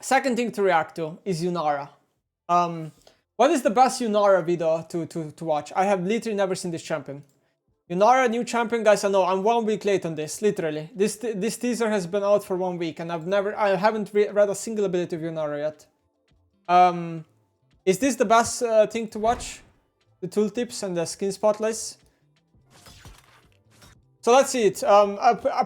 Second thing to react to is Yunara. What is the best Yunara video to watch? I have literally never seen this champion. Yunara, new champion, guys. I know I'm 1 week late on this. Literally, this teaser has been out for 1 week, and I haven't read a single ability of Yunara yet. Is this the best thing to watch? The tooltips and the skin spotlights. So let's see it.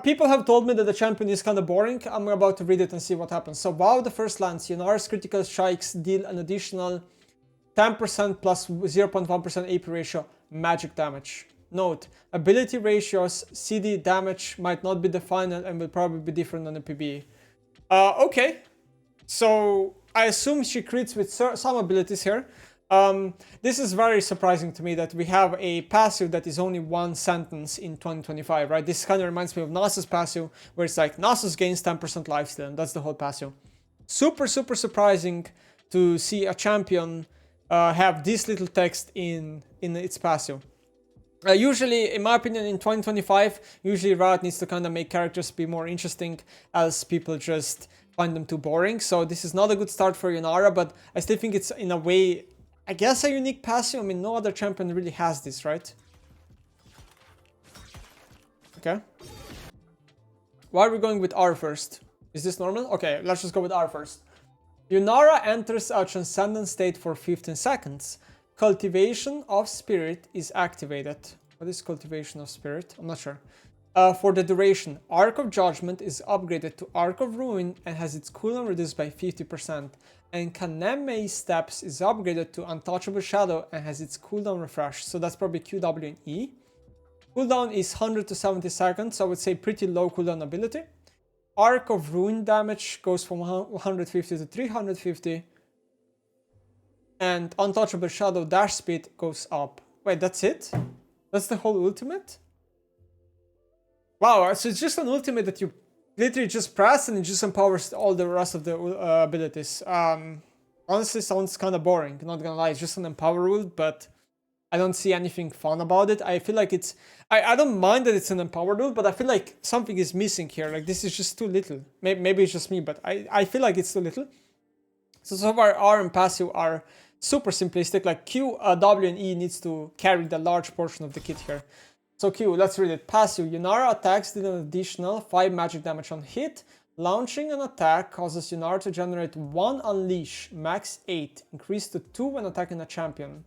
People have told me that the champion is kind of boring. I'm about to read it and see what happens. So wow, the first lance. Yunara's critical strikes deal an additional 10% plus 0.1% AP ratio magic damage. Note, ability ratios CD damage might not be the final and will probably be different on the PBE. Okay. So I assume she crits with some abilities here. This is very surprising to me that we have a passive that is only one sentence in 2025, right? This kind of reminds me of Nasus passive, where it's like Nasus gains 10% lifesteal, and that's the whole passive. Super surprising to see a champion have this little text in its passive. Usually, in my opinion, in 2025, usually Riot needs to kind of make characters be more interesting, else people just find them too boring. So this is not a good start for Yunara, but I still think it's in a way, I guess, a unique passive. I mean, no other champion really has this, right? Okay. Why are we going with R first? Is this normal? Okay, let's just go with R first. Yunara enters a transcendent state for 15 seconds. Cultivation of Spirit is activated. What is Cultivation of Spirit? I'm not sure. For the duration, Arc of Judgment is upgraded to Arc of Ruin and has its cooldown reduced by 50%. And Kaneme Steps is upgraded to Untouchable Shadow and has its cooldown refreshed. So that's probably QW and E. Cooldown is 100 to 70 seconds, so I would say pretty low cooldown ability. Arc of Ruin damage goes from 150 to 350. And Untouchable Shadow dash speed goes up. Wait, that's it? That's the whole ultimate? Wow, so it's just an ultimate that you literally just press and it just empowers all the rest of the abilities. Honestly, sounds kind of boring, not gonna lie. It's just an empower ult, but I don't see anything fun about it. I feel like it's... I don't mind that it's an empower ult, but I feel like something is missing here. Like, this is just too little. Maybe it's just me, but I feel like it's too little. So far, R and passive are super simplistic. Like Q, W, and E needs to carry the large portion of the kit here. So Q, let's read it. Passive. Yunara attacks did an additional 5 magic damage on hit. Launching an attack causes Yunara to generate 1 unleash, max 8. Increase to 2 when attacking a champion.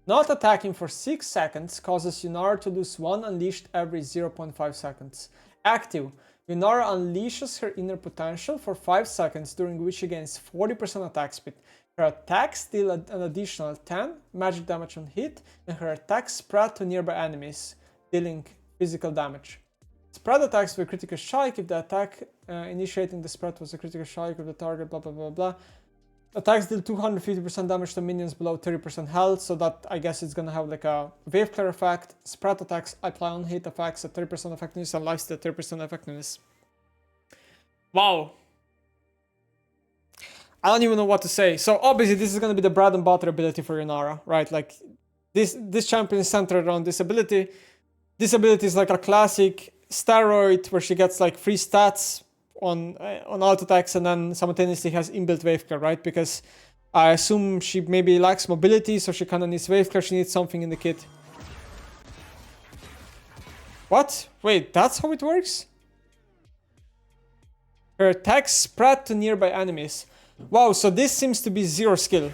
Not attacking for 6 seconds causes Yunara to lose 1 unleashed every 0.5 seconds. Active. Yunara unleashes her inner potential for 5 seconds, during which she gains 40% attack speed. Her attacks deal an additional 10 magic damage on hit, and her attacks spread to nearby enemies, dealing physical damage. Spread attacks with critical strike if the attack initiating the spread was a critical strike of the target, blah blah blah blah. Attacks deal 250% damage to minions below 30% health, so that I guess it's gonna have like a wave clear effect. Spread attacks apply on hit effects at 30% effectiveness and lifesteal at 30% effectiveness. Wow. I don't even know what to say. So obviously this is gonna be the bread and butter ability for Yunara, right? Like this champion is centered around this ability. This ability is like a classic steroid where she gets like free stats on alt attacks and then simultaneously has inbuilt wave clear, right? Because I assume she maybe lacks mobility, so she kind of needs wave clear. She needs something in the kit. What? Wait, that's how it works? Her attacks spread to nearby enemies. Wow, so this seems to be 0 skill.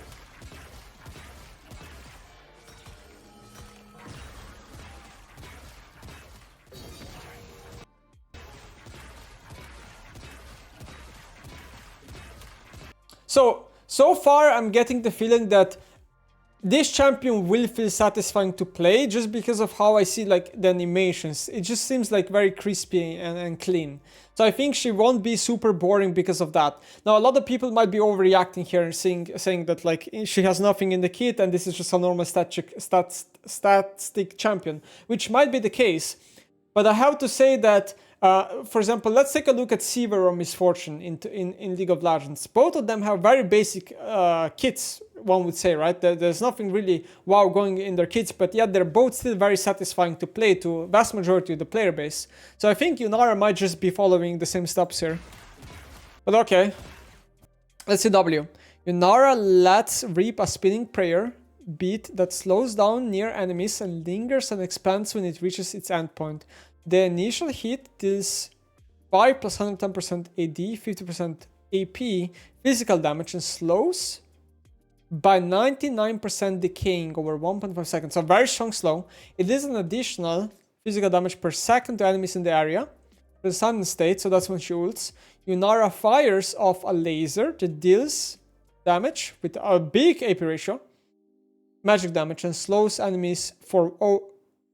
So far I'm getting the feeling that this champion will feel satisfying to play just because of how I see like the animations. It just seems like very crispy and clean. So I think she won't be super boring because of that. Now a lot of people might be overreacting here and saying that like she has nothing in the kit and this is just a normal static champion, which might be the case. But I have to say that for example, let's take a look at Seaver or Misfortune in League of Legends. Both of them have very basic kits, one would say, right? There's nothing really wow going in their kits, but yet they're both still very satisfying to play to vast majority of the player base. So I think Yunara might just be following the same steps here. But okay. Let's see W. Yunara lets reap a spinning prayer beat that slows down near enemies and lingers and expands when it reaches its endpoint. The initial hit deals 5 plus 110% AD, 50% AP physical damage and slows by 99% decaying over 1.5 seconds. So very strong slow. It is an additional physical damage per second to enemies in the area. The silent state, so that's when she ults. Yunara fires off a laser that deals damage with a big AP ratio, magic damage, and slows enemies for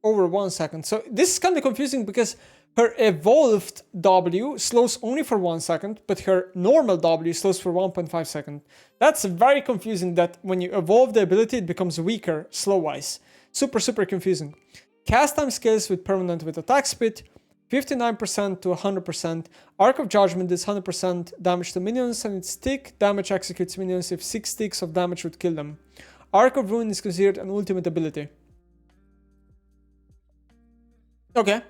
over 1 second. So this is kind of confusing because her evolved W slows only for 1 second, but her normal W slows for 1.5 seconds. That's very confusing that when you evolve the ability, it becomes weaker slow-wise. Super, super confusing. Cast time scales with permanent with attack speed, 59% to 100%. Arc of Judgment does 100% damage to minions, and its stick damage executes minions if 6 sticks of damage would kill them. Arc of Ruin is considered an ultimate ability. Okay.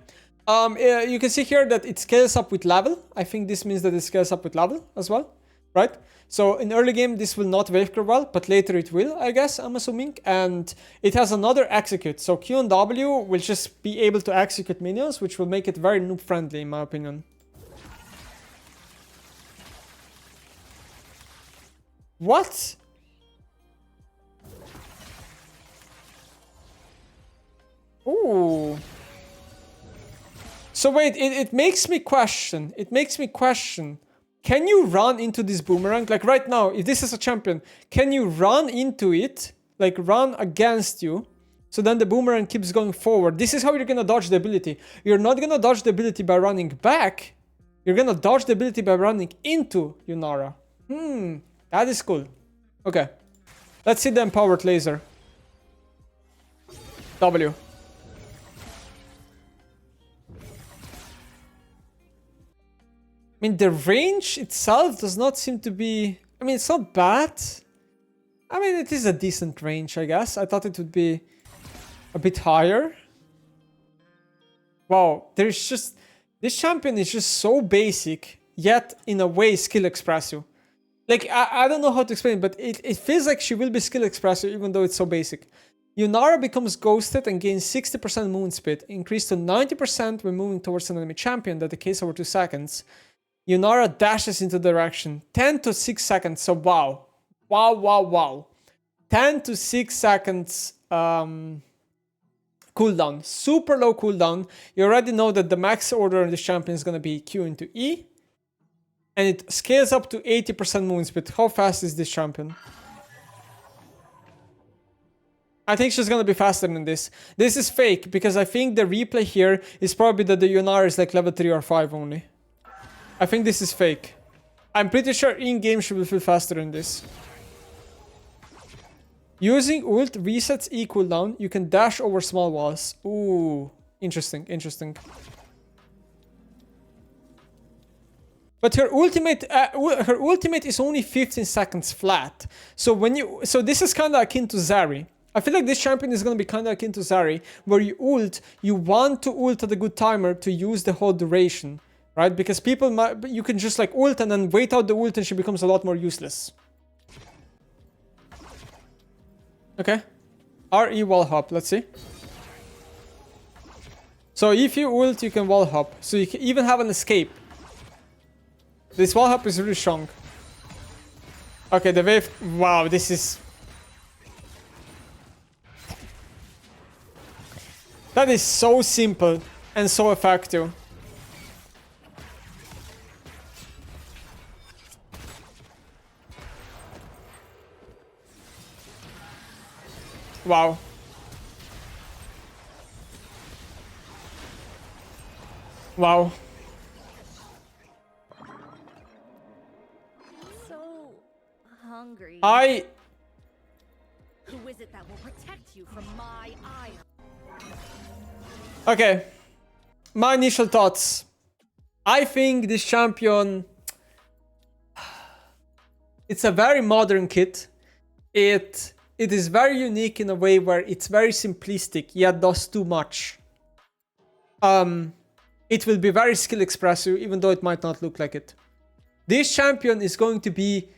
You can see here that it scales up with level. I think this means that it scales up with level as well, right? So in early game, this will not wave clear well, but later it will, I guess, I'm assuming. And it has another execute. So Q and W will just be able to execute minions, which will make it very noob friendly, in my opinion. What? Ooh. So wait, it makes me question. It makes me question. Can you run into this boomerang? Like right now, if this is a champion, can you run into it? Like run against you. So then the boomerang keeps going forward. This is how you're gonna dodge the ability. You're not gonna dodge the ability by running back. You're gonna dodge the ability by running into Yunara. That is cool. Okay. Let's see the empowered laser. W. I mean, the range itself does not seem to be... I mean, it's not bad. I mean, it is a decent range, I guess. I thought it would be a bit higher. Wow, there's just... This champion is just so basic, yet in a way skill expressive. Like, I don't know how to explain it, but it feels like she will be skill expressive even though it's so basic. Yunara becomes ghosted and gains 60% movement speed, increased to 90% when moving towards an enemy champion that decays over 2 seconds. Yunara dashes into direction. 10 to 6 seconds, so wow. Wow. 10 to 6 seconds cooldown. Super low cooldown. You already know that the max order on this champion is going to be Q into E. And it scales up to 80% movement speed. How fast is this champion? I think she's going to be faster than this. This is fake, because I think the replay here is probably that the Yunara is like level 3 or 5 only. I think this is fake. I'm pretty sure in-game she will feel faster than this. Using ult resets E cooldown. You can dash over small walls. Ooh, interesting. But her ultimate is only 15 seconds flat. So this is kind of akin to Zari. I feel like this champion is going to be kind of akin to Zari, where you want to ult at a good timer to use the whole duration. Right? Because you can just like ult and then wait out the ult and she becomes a lot more useless. Okay. RE wall hop, let's see. So if you ult, you can wall hop. So you can even have an escape. This wall hop is really strong. Okay, the wave, wow, this is... That is so simple and so effective. Wow. Wow. So hungry. Who is it that will protect you from my eye? Okay. My initial thoughts. I think this champion... It's a very modern kit. It is very unique in a way where it's very simplistic, yet does too much. It will be very skill expressive, even though it might not look like it. this champion is going to be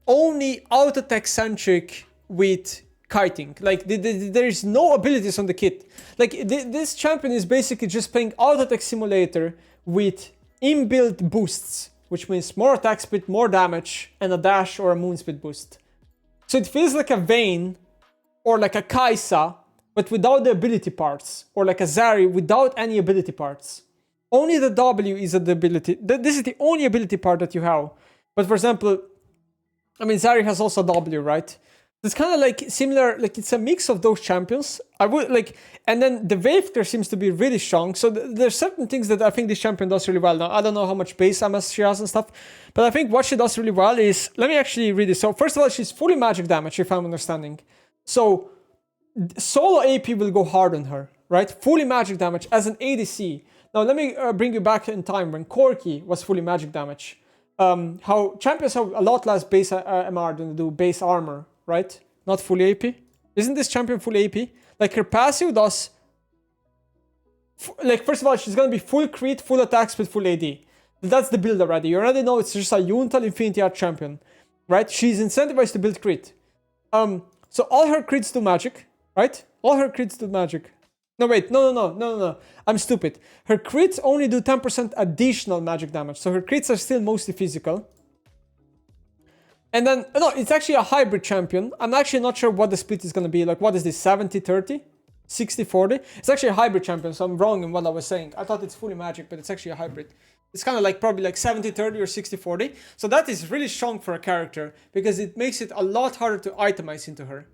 only auto tech centric with kiting. Like there is no abilities on the kit. Like this champion is basically just playing auto tech simulator with inbuilt boosts, which means more attack speed, more damage, and a dash or a moon speed boost. So it feels like a Vayne or like a Kai'Sa, but without the ability parts, or like a Zari without any ability parts. Only the W is the ability. This is the only ability part that you have. But for example, I mean, Zari has also W, right? It's kind of like similar, like it's a mix of those champions. I would like, and then the Waveker seems to be really strong. So there's certain things that I think this champion does really well. Now, I don't know how much base MS she has and stuff, but I think what she does really well is, let me actually read this. So first of all, she's fully magic damage, if I'm understanding. So solo AP will go hard on her, right? Fully magic damage as an ADC. Now let me bring you back in time when Corki was fully magic damage. How champions have a lot less base MR than they do base armor, right? Not fully AP. Isn't this champion fully AP? Like her passive does... Like first of all, she's gonna be full crit, full attack speed, full AD. That's the build already. You already know it's just a Yuntal Infinity Art champion, right? She's incentivized to build crit. So all her crits do magic, right? All her crits do magic. No, wait, no. I'm stupid. Her crits only do 10% additional magic damage. So her crits are still mostly physical. And then, no, it's actually a hybrid champion. I'm actually not sure what the split is going to be. Like, what is this, 70-30? 60-40? It's actually a hybrid champion, so I'm wrong in what I was saying. I thought it's fully magic, but it's actually a hybrid. It's kind of like probably like 70-30 or 60-40. So that is really strong for a character because it makes it a lot harder to itemize into her.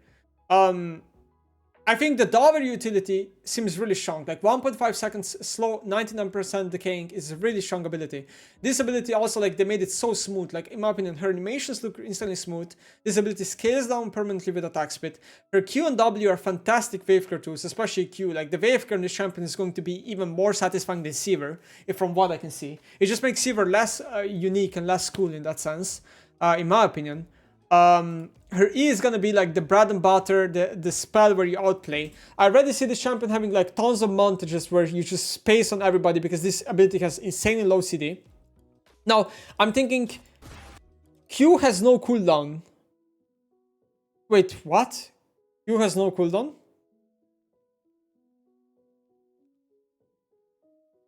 I think the Dover utility seems really strong. Like 1.5 seconds slow, 99% decaying is a really strong ability. This ability also, like, they made it so smooth. Like, in my opinion, her animations look instantly smooth. This ability scales down permanently with attack speed. Her Q and W are fantastic Waveker tools, especially Q. Like, the Waveker in this champion is going to be even more satisfying than Sivir, from what I can see. It just makes Sivir less unique and less cool in that sense, in my opinion. Her E is gonna be like the bread and butter, the spell where you outplay. I already see this champion having like tons of montages where you just space on everybody because this ability has insanely low CD. Now, I'm thinking Q has no cooldown. Wait, what? Q has no cooldown?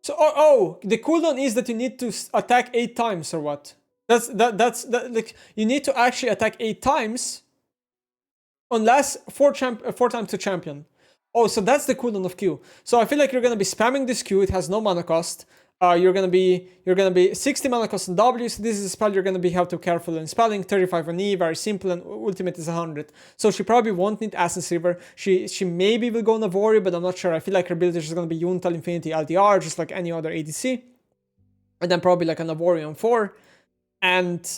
So, the cooldown is that you need to attack 8 times or what? That's like you need to actually attack 8 times unless 4 times to champion. Oh, so that's the cooldown of Q. So I feel like you're gonna be spamming this Q. It has no mana cost. You're gonna be 60 mana cost on W. So this is a spell you're gonna be have to be careful in spelling. 35 on E, very simple, and ultimate is 100. So she probably won't need Essence River. She maybe will go on Navori, but I'm not sure. I feel like her build is just gonna be Yuntal Infinity LDR, just like any other ADC, and then probably like a Navori on 4. And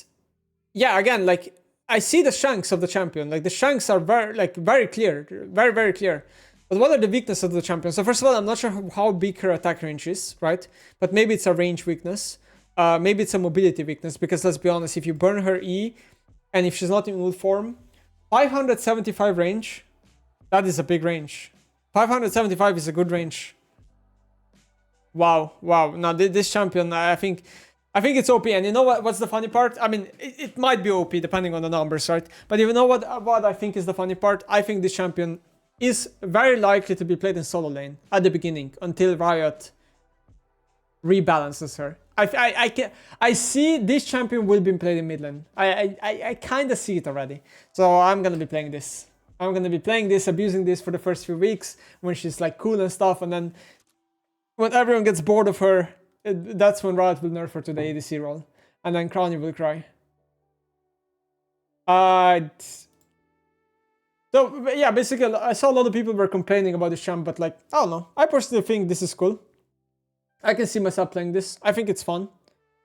yeah, again, like I see the shanks of the champion. Like the shanks are very clear, very clear. But what are the weaknesses of the champion? So first of all, I'm not sure how big her attack range is, right? But maybe it's a range weakness. Maybe it's a mobility weakness because let's be honest, if you burn her E and if she's not in ult form, 575 range, that is a big range. 575 is a good range. Wow. Now this champion, I think it's OP, and you know what's the funny part? I mean, it might be OP depending on the numbers, right? But you know what I think is the funny part? I think this champion is very likely to be played in solo lane at the beginning until Riot rebalances her. I see this champion will be played in mid lane. I kind of see it already. So I'm gonna be playing this. I'm gonna be playing this, abusing this for the first few weeks when she's like cool and stuff, and then when everyone gets bored of her, that's when Riot will nerf her to the ADC role. And then Crowny will cry. So, yeah, basically, I saw a lot of people were complaining about this champ, but like, I don't know. I personally think this is cool. I can see myself playing this. I think it's fun.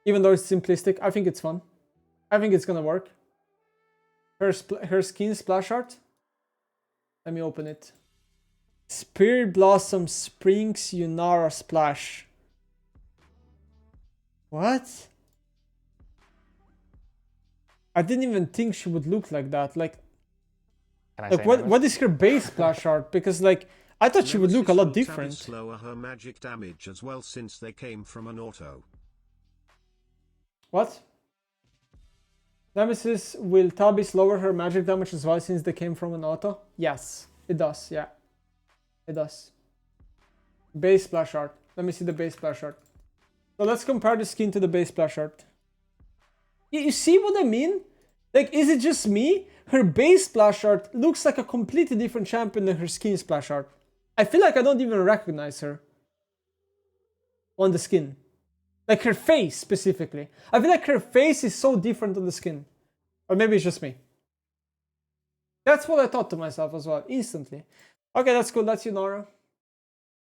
Even though it's simplistic, I think it's fun. I think it's gonna work. Her skin splash art. Let me open it. Spirit Blossom Springs Yunara Splash. What? I didn't even think she would look like that. Like what is her base splash art? Because like I thought she would look a lot different. Slower her magic damage as well since they came from an auto. What? Nemesis, will Tabis lower her magic damage as well since they came from an auto? Yes, it does, yeah. It does. Base splash art. Let me see the base splash art. So let's compare the skin to the base splash art. You see what I mean? Like, is it just me? Her base splash art looks like a completely different champion than her skin splash art. I feel like I don't even recognize her on the skin. Like her face specifically. I feel like her face is so different on the skin. Or maybe it's just me. That's what I thought to myself as well, instantly. Okay, that's cool. That's Yunara.